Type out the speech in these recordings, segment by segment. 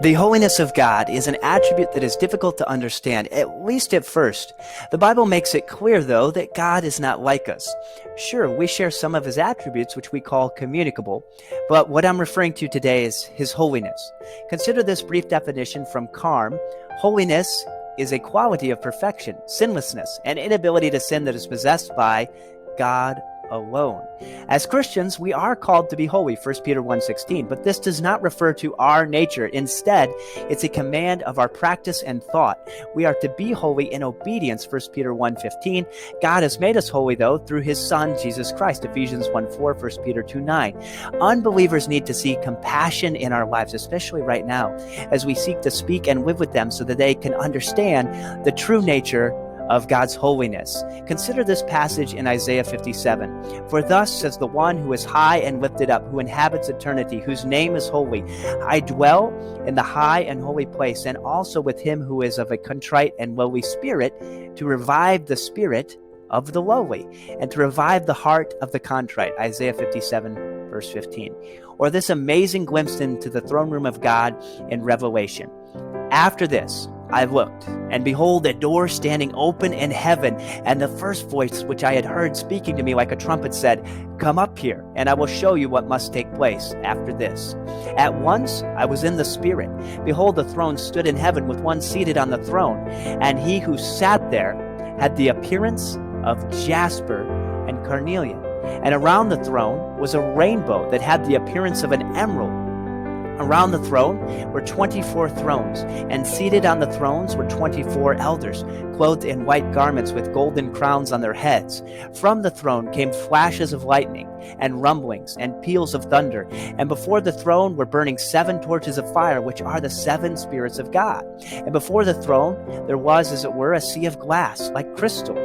The holiness of God is an attribute that is difficult to understand, at least at first. The Bible makes it clear, though, that God is not like us. Sure, we share some of his attributes, which we call communicable, but what I'm referring to today is his holiness. Consider this brief definition from Carm. Holiness is a quality of perfection, sinlessness, and inability to sin that is possessed by God alone. As Christians, we are called to be holy, 1 Peter 1:16, but this does not refer to our nature. Instead, it's a command of our practice and thought. We are to be holy in obedience, 1 Peter 1:15. God has made us holy, though, through his Son, Jesus Christ, Ephesians 1:4, 1 Peter 2:9. Unbelievers need to see compassion in our lives, especially right now, as we seek to speak and live with them so that they can understand the true nature of God's holiness. Consider this passage in Isaiah 57. For thus says the one who is high and lifted up, who inhabits eternity, whose name is holy. I dwell in the high and holy place, and also with him who is of a contrite and lowly spirit, to revive the spirit of the lowly, and to revive the heart of the contrite. Isaiah 57, verse 15. Or this amazing glimpse into the throne room of God in Revelation. After this, I looked, and behold, a door standing open in heaven, and the first voice which I had heard speaking to me like a trumpet said, Come up here, and I will show you what must take place after this. At once I was in the Spirit. Behold, the throne stood in heaven with one seated on the throne, and he who sat there had the appearance of jasper and carnelian. And around the throne was a rainbow that had the appearance of an emerald. Around the throne were 24 thrones, and seated on the thrones were 24 elders, clothed in white garments with golden crowns on their heads. From the throne came flashes of lightning, and rumblings, and peals of thunder. And before the throne were burning 7 torches of fire, which are the 7 spirits of God. And before the throne there was, as it were, a sea of glass, like crystal.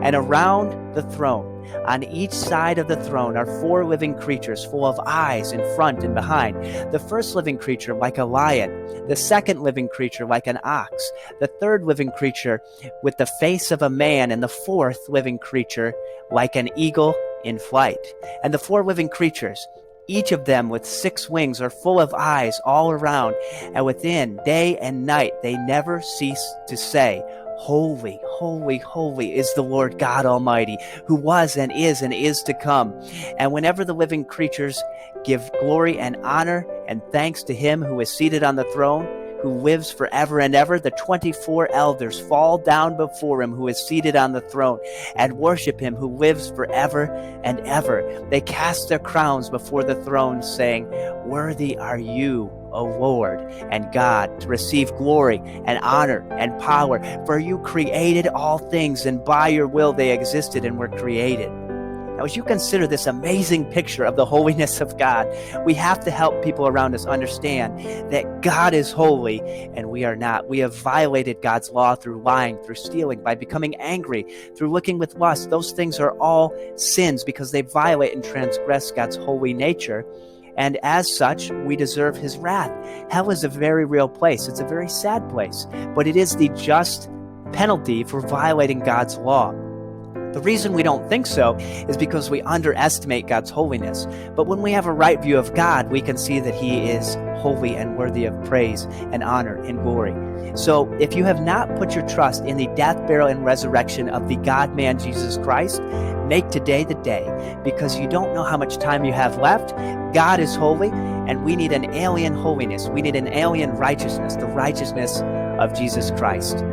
And around the throne, on each side of the throne, are 4 living creatures full of eyes in front and behind. The first living creature like a lion, the second living creature like an ox, the third living creature with the face of a man, and the fourth living creature like an eagle in flight. And the 4 living creatures, each of them with 6 wings, are full of eyes all around, and within, day and night, they never cease to say, Holy, holy, holy is the Lord God Almighty, who was and is to come. And whenever the living creatures give glory and honor and thanks to him who is seated on the throne, who lives forever and ever, the 24 elders fall down before him who is seated on the throne and worship him who lives forever and ever. They cast their crowns before the throne, saying, Worthy are you, O Lord and God, to receive glory and honor and power, for you created all things, and by your will they existed and were created. Now, as you consider this amazing picture of the holiness of God, we have to help people around us understand that God is holy and we are not. We have violated God's law through lying, through stealing, by becoming angry, through looking with lust. Those things are all sins because they violate and transgress God's holy nature. And as such, we deserve his wrath. Hell is a very real place. It's a very sad place, but it is the just penalty for violating God's law. The reason we don't think so is because we underestimate God's holiness. But when we have a right view of God, we can see that he is holy and worthy of praise and honor and glory. So if you have not put your trust in the death, burial, and resurrection of the God-man Jesus Christ, make today the day, because you don't know how much time you have left. God is holy, and we need an alien holiness. We need an alien righteousness, the righteousness of Jesus Christ.